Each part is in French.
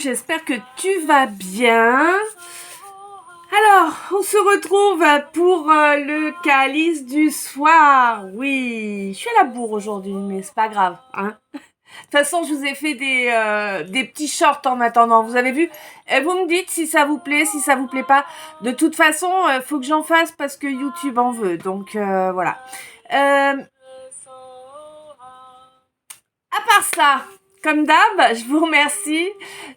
j'espère que tu vas bien. Alors, on se retrouve pour le calice du soir. Oui, je suis à la bourre aujourd'hui, mais c'est pas grave, hein. De toute façon, je vous ai fait des petits shorts en attendant, vous avez vu. Vous me dites si ça vous plaît, si ça vous plaît pas. De toute façon, faut que j'en fasse parce que YouTube en veut, donc voilà. À part ça, comme d'hab, je vous remercie.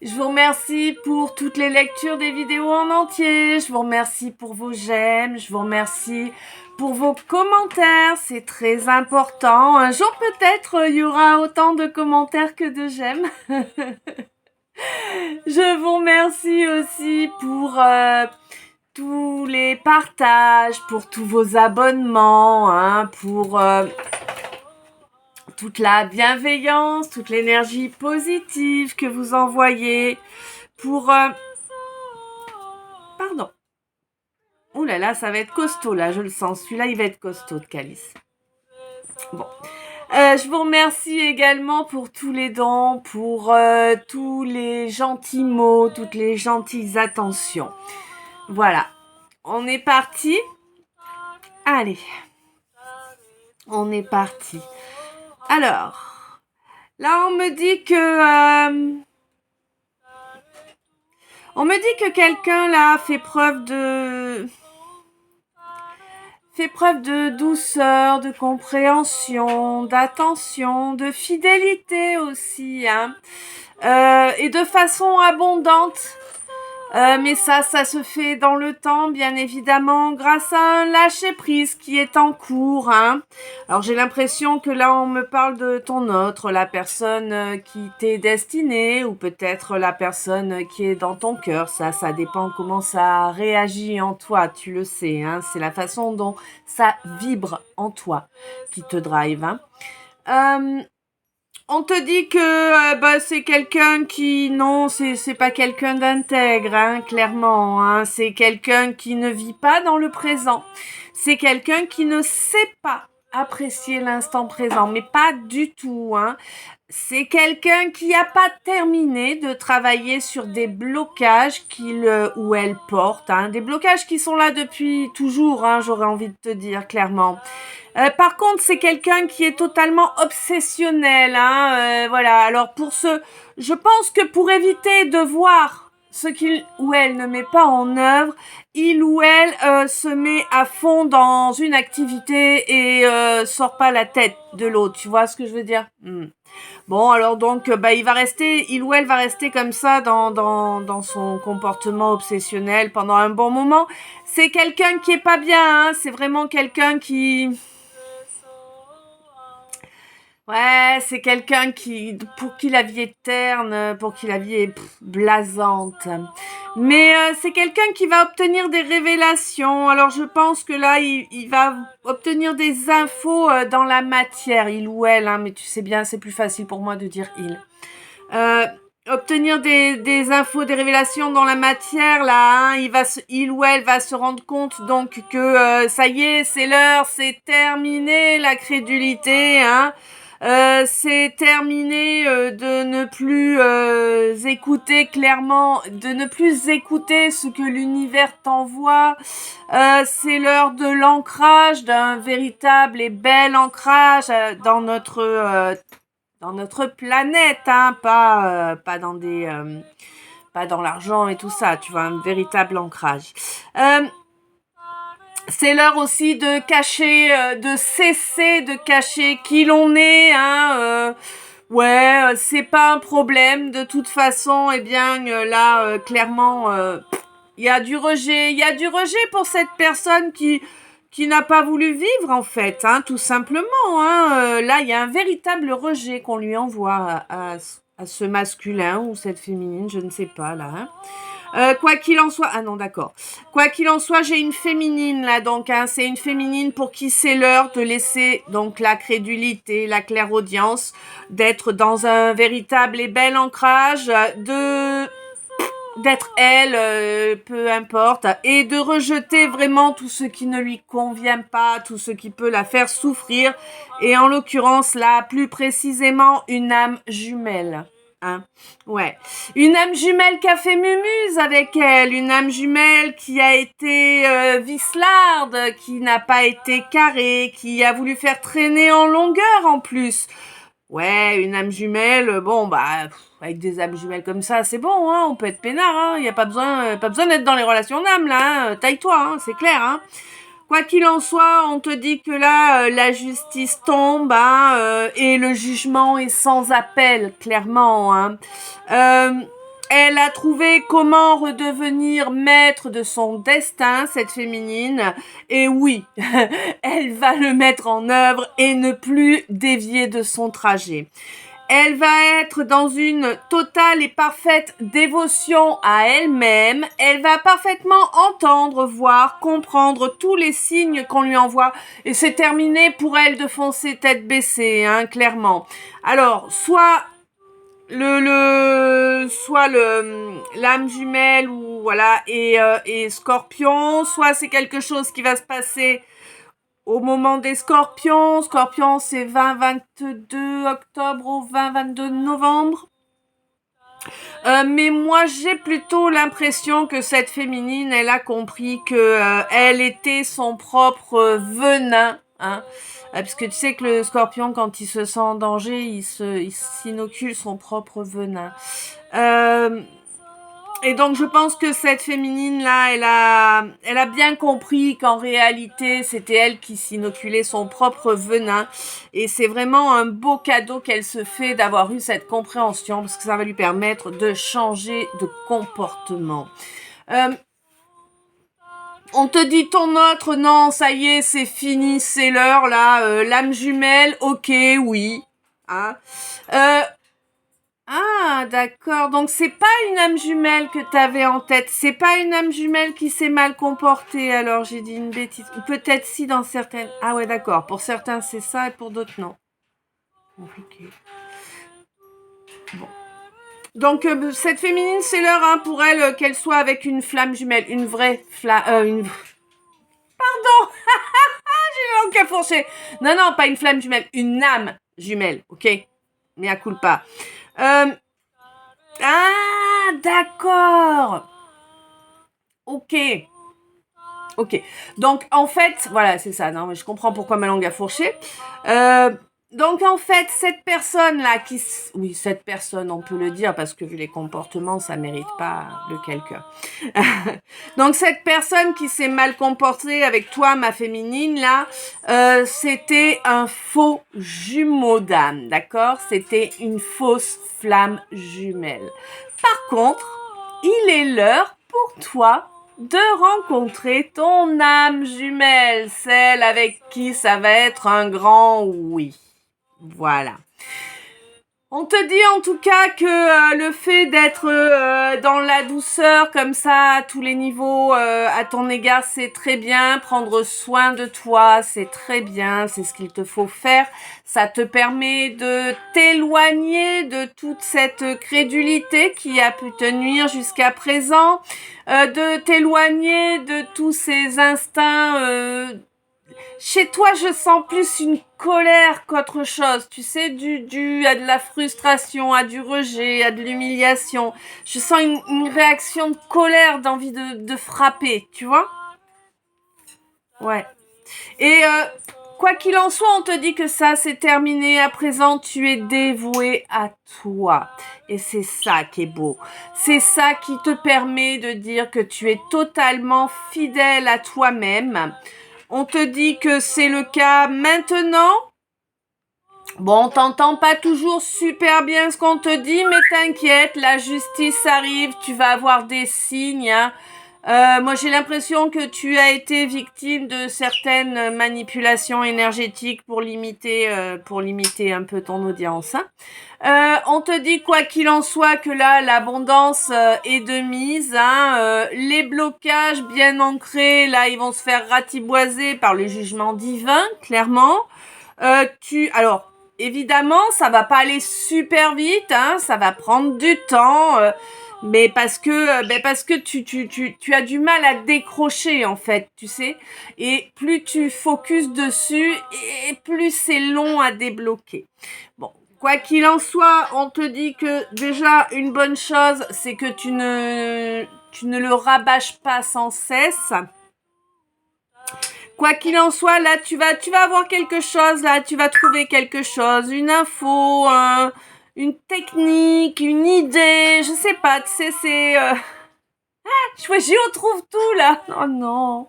Je vous remercie pour toutes les lectures des vidéos en entier. Je vous remercie pour vos j'aime. Je vous remercie pour vos commentaires. C'est très important. Un jour peut-être, il y aura autant de commentaires que de j'aime. Je vous remercie aussi pour tous les partages, pour tous vos abonnements, hein, pour toute la bienveillance, toute l'énergie positive que vous envoyez pour... Pardon. Ouh là là, ça va être costaud là, je le sens. Celui-là, il va être costaud de calice. Bon. Je vous remercie également pour tous les dons, pour tous les gentils mots, toutes les gentilles attentions. Voilà. On est parti. Allez. On est parti. Alors, là, on me dit que... on me dit que quelqu'un, là, fait preuve de douceur, de compréhension, d'attention, de fidélité aussi, hein. Et de façon abondante. Mais ça se fait dans le temps, bien évidemment, grâce à un lâcher-prise qui est en cours, hein. Alors, j'ai l'impression que là, on me parle de ton autre, la personne qui t'est destinée, ou peut-être la personne qui est dans ton cœur. Ça dépend comment ça réagit en toi, tu le sais, hein. C'est la façon dont ça vibre en toi qui te drive, hein. On te dit que c'est quelqu'un qui... Non, c'est pas quelqu'un d'intègre, hein, clairement. Hein. C'est quelqu'un qui ne vit pas dans le présent. C'est quelqu'un qui ne sait pas apprécier l'instant présent, mais pas du tout. Hein. C'est quelqu'un qui n'a pas terminé de travailler sur des blocages qu'il ou elle porte. Hein. Des blocages qui sont là depuis toujours, hein, j'aurais envie de te dire, clairement. Par contre, c'est quelqu'un qui est totalement obsessionnel, hein, voilà. Alors je pense que pour éviter de voir ce qu'il ou elle ne met pas en œuvre, il ou elle se met à fond dans une activité et sort pas la tête de l'autre. Tu vois ce que je veux dire? Bon, alors donc, il ou elle va rester comme ça dans son comportement obsessionnel pendant un bon moment. C'est quelqu'un qui est pas bien, hein. C'est vraiment quelqu'un qui... Ouais, c'est quelqu'un pour qui la vie est terne, pour qui la vie est blasante. Mais c'est quelqu'un qui va obtenir des révélations. Alors je pense que là, il va obtenir des infos dans la matière, il ou elle. Hein, mais tu sais bien, c'est plus facile pour moi de dire il. Obtenir des infos, des révélations dans la matière, là, hein, il ou elle va se rendre compte donc que ça y est, c'est l'heure, c'est terminé la crédulité, hein. C'est terminé de ne plus écouter clairement, de ne plus écouter ce que l'univers t'envoie. C'est l'heure de l'ancrage, d'un véritable et bel ancrage dans notre planète, hein, pas dans l'argent et tout ça, tu vois, un véritable ancrage. C'est l'heure aussi de cacher, de cesser de cacher qui l'on est, hein. Ouais, c'est pas un problème. De toute façon, eh bien, là, clairement, il y a du rejet. Il y a du rejet pour cette personne qui n'a pas voulu vivre, en fait, hein, tout simplement. Hein. Là, il y a un véritable rejet qu'on lui envoie à ce masculin ou cette féminine, je ne sais pas, là, hein. Quoi qu'il en soit... Ah non, d'accord. Quoi qu'il en soit, j'ai une féminine, là, donc, hein, c'est une féminine pour qui c'est l'heure de laisser, donc, la crédulité, la clairaudience, d'être dans un véritable et bel ancrage, d'être elle, peu importe, et de rejeter vraiment tout ce qui ne lui convient pas, tout ce qui peut la faire souffrir, et en l'occurrence, là, plus précisément, une âme jumelle. Hein, ouais. Une âme jumelle qui a fait mumuse avec elle, une âme jumelle qui a été vicelarde, qui n'a pas été carrée, qui a voulu faire traîner en longueur en plus. Ouais, une âme jumelle, bon bah avec des âmes jumelles comme ça, c'est bon, hein, on peut être peinard, hein, y a pas besoin d'être dans les relations d'âme là, hein, taille-toi, hein, c'est clair, hein. Quoi qu'il en soit, on te dit que là, la justice tombe, hein, et le jugement est sans appel, clairement, hein. Euh, Elle a trouvé comment redevenir maître de son destin, cette féminine, et oui, elle va le mettre en œuvre et ne plus dévier de son trajet. Elle va être dans une totale et parfaite dévotion à elle-même. Elle va parfaitement entendre, voir, comprendre tous les signes qu'on lui envoie. Et c'est terminé pour elle de foncer tête baissée, hein, clairement. Alors, soit l'âme jumelle ou voilà et Scorpion, soit c'est quelque chose qui va se passer au moment des Scorpions. Scorpion, c'est 20-22 octobre au 20-22 novembre. Mais moi, j'ai plutôt l'impression que cette féminine, elle a compris que elle était son propre venin, hein. Parce que tu sais que le Scorpion, quand il se sent en danger, il s'inocule son propre venin. Et donc, je pense que cette féminine-là, elle a bien compris qu'en réalité, c'était elle qui s'inoculait son propre venin. Et c'est vraiment un beau cadeau qu'elle se fait d'avoir eu cette compréhension, parce que ça va lui permettre de changer de comportement. On te dit ton autre, non, ça y est, c'est fini, c'est l'heure, là, l'âme jumelle, ok, oui. Hein. Ah, d'accord. Donc, c'est pas une âme jumelle que t'avais en tête. C'est pas une âme jumelle qui s'est mal comportée. Alors, j'ai dit une bêtise. Ou peut-être si dans certaines... Ah ouais, d'accord. Pour certains, c'est ça et pour d'autres, non. Compliqué. Bon. Donc, cette féminine, c'est l'heure, hein, pour elle, qu'elle soit avec une flamme jumelle. Une vraie flamme... Pardon. J'ai la langue qui a fourché. Non, non, pas une flamme jumelle. Une âme jumelle, ok. Mea culpa. Ah, d'accord. Ok. Ok. Donc, en fait, voilà, c'est ça. Non, mais je comprends pourquoi ma langue a fourché. Donc, en fait, cette personne-là oui, cette personne, on peut le dire, parce que vu les comportements, ça mérite pas le quelqu'un. Donc, cette personne qui s'est mal comportée avec toi, ma féminine, là, c'était un faux jumeau d'âme, d'accord? C'était une fausse flamme jumelle. Par contre, il est l'heure pour toi de rencontrer ton âme jumelle, celle avec qui ça va être un grand oui. Voilà. On te dit en tout cas que le fait d'être dans la douceur comme ça à tous les niveaux à ton égard, c'est très bien. Prendre soin de toi, c'est très bien. C'est ce qu'il te faut faire. Ça te permet de t'éloigner de toute cette crédulité qui a pu te nuire jusqu'à présent. De t'éloigner de tous ces instincts... Chez toi, je sens plus une colère qu'autre chose, tu sais, dû à de la frustration, à du rejet, à de l'humiliation. Je sens une réaction de colère, d'envie de frapper, tu vois? Ouais. Et quoi qu'il en soit, on te dit que ça, c'est terminé. À présent, tu es dévoué à toi. Et c'est ça qui est beau. C'est ça qui te permet de dire que tu es totalement fidèle à toi-même. On te dit que c'est le cas maintenant. Bon, on t'entend pas toujours super bien ce qu'on te dit, mais t'inquiète, la justice arrive, tu vas avoir des signes, hein. Moi, j'ai l'impression que tu as été victime de certaines manipulations énergétiques pour limiter un peu ton audience, hein. On te dit quoi qu'il en soit que là, l'abondance est de mise, hein. Les blocages bien ancrés, là, ils vont se faire ratiboiser par le jugement divin, clairement. Alors, évidemment, ça va pas aller super vite, hein. Ça va prendre du temps. Mais parce que tu as du mal à décrocher en fait, tu sais, et plus tu focuses dessus et plus c'est long à débloquer. Bon, Quoi qu'il en soit, on te dit que déjà une bonne chose, c'est que tu ne le rabâches pas sans cesse. Quoi qu'il en soit, là, tu vas avoir quelque chose, là, tu vas trouver quelque chose, une info, une technique, une idée, je sais pas, tu sais, c'est... j'y retrouve tout, là. Oh non.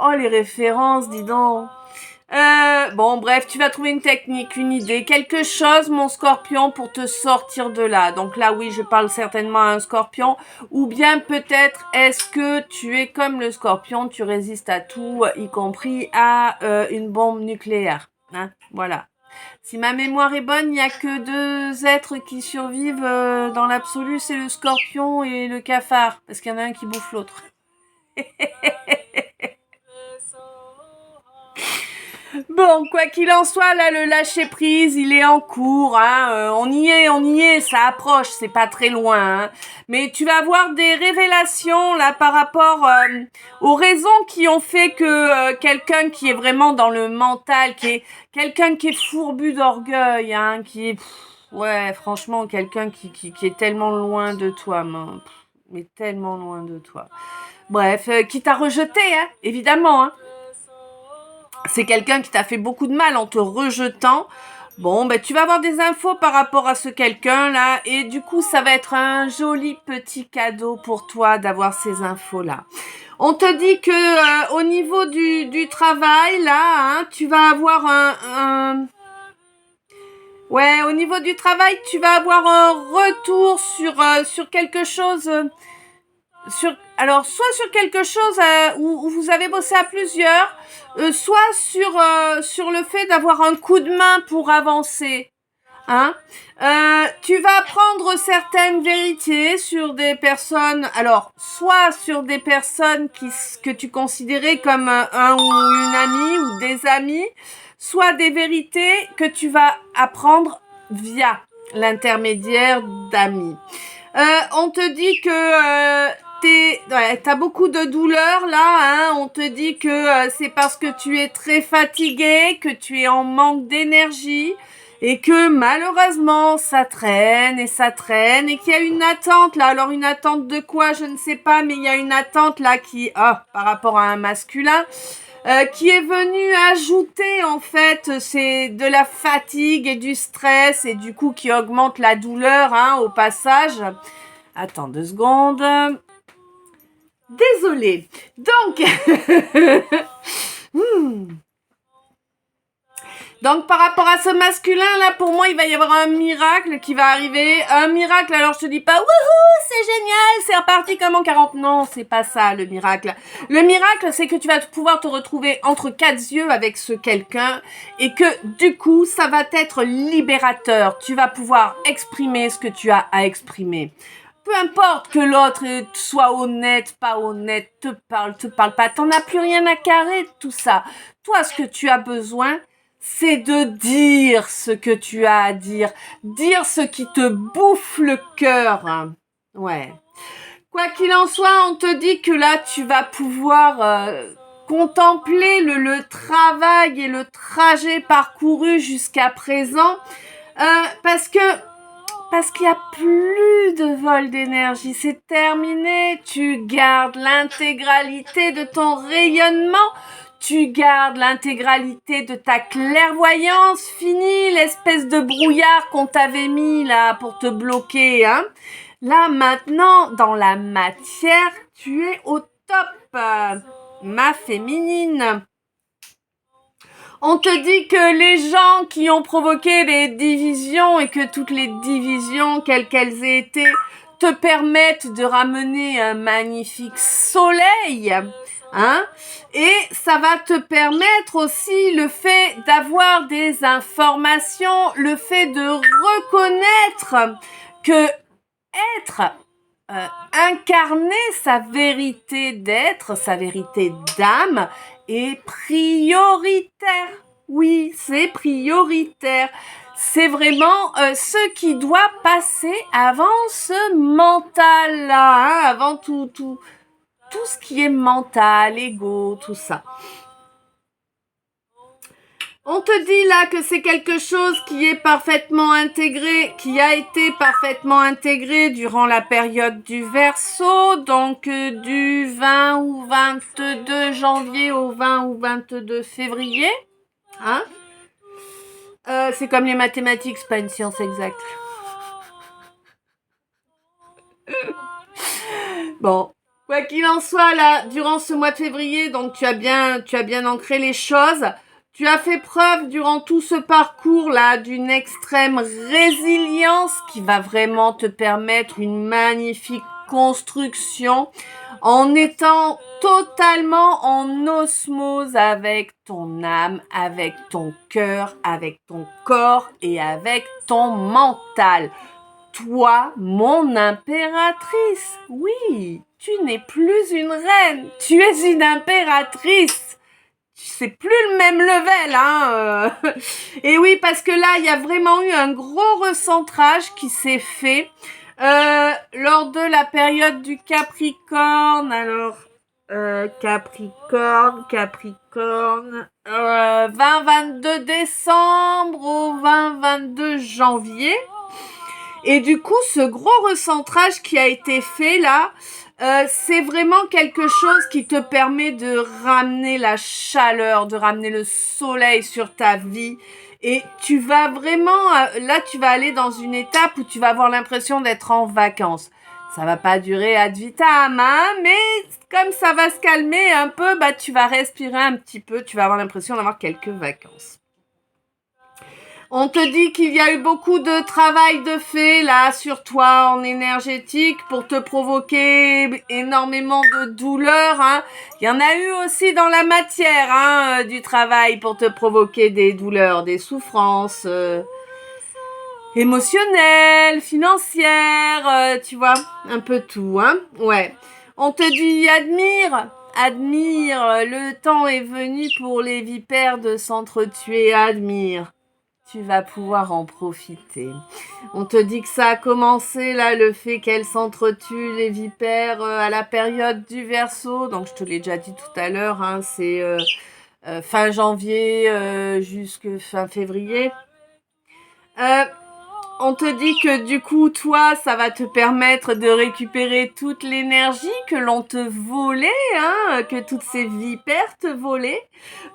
Oh, les références, dis donc. Bon, bref, tu vas trouver une technique, une idée, quelque chose, mon scorpion, pour te sortir de là. Donc là, oui, je parle certainement à un scorpion. Ou bien peut-être, est-ce que tu es comme le scorpion, tu résistes à tout, y compris à une bombe nucléaire. Hein, voilà. Si ma mémoire est bonne, il n'y a que deux êtres qui survivent dans l'absolu, c'est le scorpion et le cafard. Parce qu'il y en a un qui bouffe l'autre. Bon, quoi qu'il en soit, là, le lâcher-prise, il est en cours, hein. On y est, ça approche, c'est pas très loin, hein. Mais tu vas avoir des révélations, là, par rapport aux raisons qui ont fait que quelqu'un qui est vraiment dans le mental, qui est quelqu'un qui est fourbu d'orgueil, hein, qui est... ouais, franchement, quelqu'un qui est tellement loin de toi, mais tellement loin de toi. Bref, qui t'a rejeté, hein, évidemment, hein. C'est quelqu'un qui t'a fait beaucoup de mal en te rejetant. Bon, ben tu vas avoir des infos par rapport à ce quelqu'un-là et du coup, ça va être un joli petit cadeau pour toi d'avoir ces infos-là. On te dit que au niveau du travail, là, hein, tu vas avoir ouais, au niveau du travail, tu vas avoir un retour sur quelque chose... alors, soit sur quelque chose où vous avez bossé à plusieurs, soit sur le fait d'avoir un coup de main pour avancer. Hein, tu vas apprendre certaines vérités sur des personnes, alors soit sur des personnes que tu considérais comme un ou une amie ou des amis, soit des vérités que tu vas apprendre via l'intermédiaire d'amis. On te dit que t'as beaucoup de douleur là, hein. On te dit que c'est parce que tu es très fatigué, que tu es en manque d'énergie et que malheureusement ça traîne et qu'il y a une attente là. Alors une attente de quoi, je ne sais pas, mais il y a une attente là par rapport à un masculin. Qui est venu ajouter en fait c'est de la fatigue et du stress et du coup qui augmente la douleur, hein, au passage. Attends 2 secondes. Désolée. Donc Donc par rapport à ce masculin là, pour moi il va y avoir un miracle qui va arriver. Un miracle, alors je te dis pas wouhou c'est génial, c'est reparti comme en 40. Non, c'est pas ça le miracle. Le miracle c'est que tu vas pouvoir te retrouver entre 4 yeux avec ce quelqu'un et que du coup ça va être libérateur. Tu vas pouvoir exprimer ce que tu as à exprimer. Peu importe que l'autre soit honnête, pas honnête, te parle pas, t'en as plus rien à carrer de tout ça. Toi ce que tu as besoin, c'est de dire ce que tu as à dire ce qui te bouffe le cœur. Ouais. Quoi qu'il en soit, on te dit que là, tu vas pouvoir contempler le travail et le trajet parcouru jusqu'à présent, parce qu'il y a plus de vol d'énergie, c'est terminé. Tu gardes l'intégralité de ton rayonnement. Tu gardes l'intégralité de ta clairvoyance. Fini l'espèce de brouillard qu'on t'avait mis là pour te bloquer, hein. Là, maintenant, dans la matière, tu es au top, ma féminine. On te dit que les gens qui ont provoqué les divisions et que toutes les divisions, quelles qu'elles aient été, te permettent de ramener un magnifique soleil. Hein? Et ça va te permettre aussi le fait d'avoir des informations, le fait de reconnaître que être, incarner sa vérité d'être, sa vérité d'âme est prioritaire. Oui, c'est prioritaire. C'est vraiment ce qui doit passer avant ce mental-là, hein, avant tout ce qui est mental, ego, tout ça. On te dit là que c'est quelque chose qui est parfaitement intégré, qui a été parfaitement intégré durant la période du Verseau, donc du 20 ou 22 janvier au 20 ou 22 février. Hein? C'est comme les mathématiques, c'est pas une science exacte. Bon, quoi qu'il en soit, là, durant ce mois de février, donc tu as bien ancré les choses. Tu as fait preuve durant tout ce parcours-là d'une extrême résilience qui va vraiment te permettre une magnifique construction en étant totalement en osmose avec ton âme, avec ton cœur, avec ton corps et avec ton mental. Toi, mon impératrice, oui, tu n'es plus une reine, tu es une impératrice. C'est plus le même level, hein. Et oui, parce que là, il y a vraiment eu un gros recentrage qui s'est fait lors de la période du Capricorne. Alors, Capricorne, 20-22 décembre au 20-22 janvier. Et du coup, ce gros recentrage qui a été fait là, c'est vraiment quelque chose qui te permet de ramener la chaleur, de ramener le soleil sur ta vie. Et tu vas vraiment, là, tu vas aller dans une étape où tu vas avoir l'impression d'être en vacances. Ça va pas durer ad vitam, hein, mais comme ça va se calmer un peu, bah, tu vas respirer un petit peu, tu vas avoir l'impression d'avoir quelques vacances. On te dit qu'il y a eu beaucoup de travail de fait là sur toi en énergétique pour te provoquer énormément de douleurs. Hein. Il y en a eu aussi dans la matière hein, du travail pour te provoquer des douleurs, des souffrances émotionnelles, financières, tu vois, un peu tout. Hein. Ouais. On te dit admire, le temps est venu pour les vipères de s'entretuer, admire. Tu vas pouvoir en profiter. On te dit que ça a commencé là, le fait qu'elles s'entretuent les vipères à la période du Verseau. Donc je te l'ai déjà dit tout à l'heure, hein, c'est fin janvier jusqu'à fin février. On te dit que du coup, toi, ça va te permettre de récupérer toute l'énergie que l'on te volait, hein, que toutes ces vipères te volaient.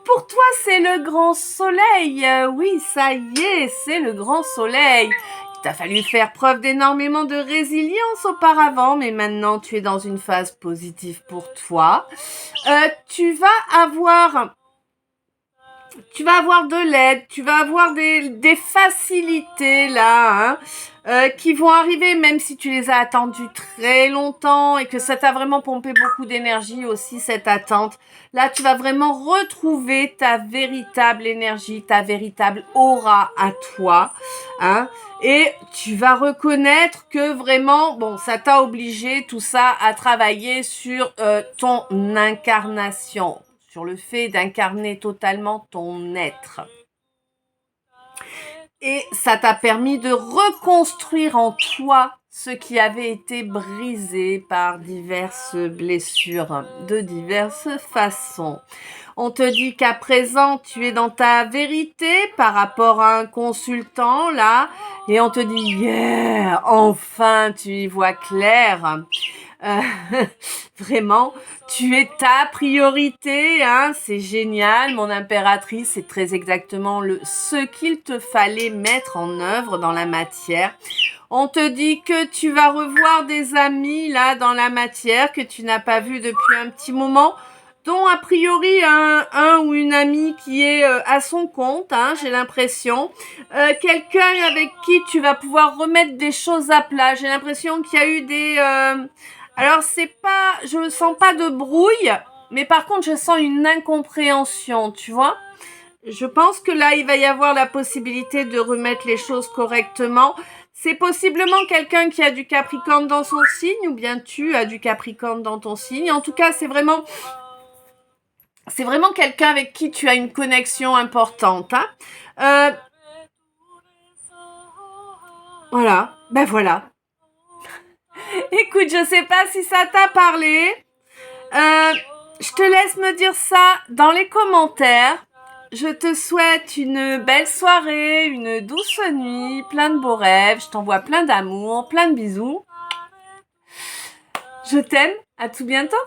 Pour toi, c'est le grand soleil. Oui, ça y est, c'est le grand soleil. Il t'a fallu faire preuve d'énormément de résilience auparavant, mais maintenant, tu es dans une phase positive pour toi. Tu vas avoir de l'aide, tu vas avoir des facilités là, hein, qui vont arriver même si tu les as attendues très longtemps et que ça t'a vraiment pompé beaucoup d'énergie aussi cette attente. Là, tu vas vraiment retrouver ta véritable énergie, ta véritable aura à toi, hein, et tu vas reconnaître que vraiment, bon, ça t'a obligé tout ça à travailler sur ton incarnation. Sur le fait d'incarner totalement ton être. Et ça t'a permis de reconstruire en toi ce qui avait été brisé par diverses blessures de diverses façons. On te dit qu'à présent, tu es dans ta vérité par rapport à un consultant, là, et on te dit, yeah, enfin, tu y vois clair. Vraiment, tu es ta priorité, hein, c'est génial, mon impératrice, c'est très exactement ce qu'il te fallait mettre en œuvre dans la matière. On te dit que tu vas revoir des amis là dans la matière que tu n'as pas vu depuis un petit moment, dont a priori un ou une amie qui est à son compte, hein, j'ai l'impression. Quelqu'un avec qui tu vas pouvoir remettre des choses à plat. J'ai l'impression qu'il y a eu des... Alors, je ne sens pas de brouille, mais par contre, je sens une incompréhension, tu vois. Je pense que là, il va y avoir la possibilité de remettre les choses correctement. C'est possiblement quelqu'un qui a du Capricorne dans son signe, ou bien tu as du Capricorne dans ton signe. En tout cas, c'est vraiment quelqu'un avec qui tu as une connexion importante. Hein. Voilà, ben voilà. Écoute, je sais pas si ça t'a parlé. Je te laisse me dire ça dans les commentaires. je te souhaite une belle soirée, une douce nuit, plein de beaux rêves. Je t'envoie plein d'amour, plein de bisous. Je t'aime, à tout bientôt.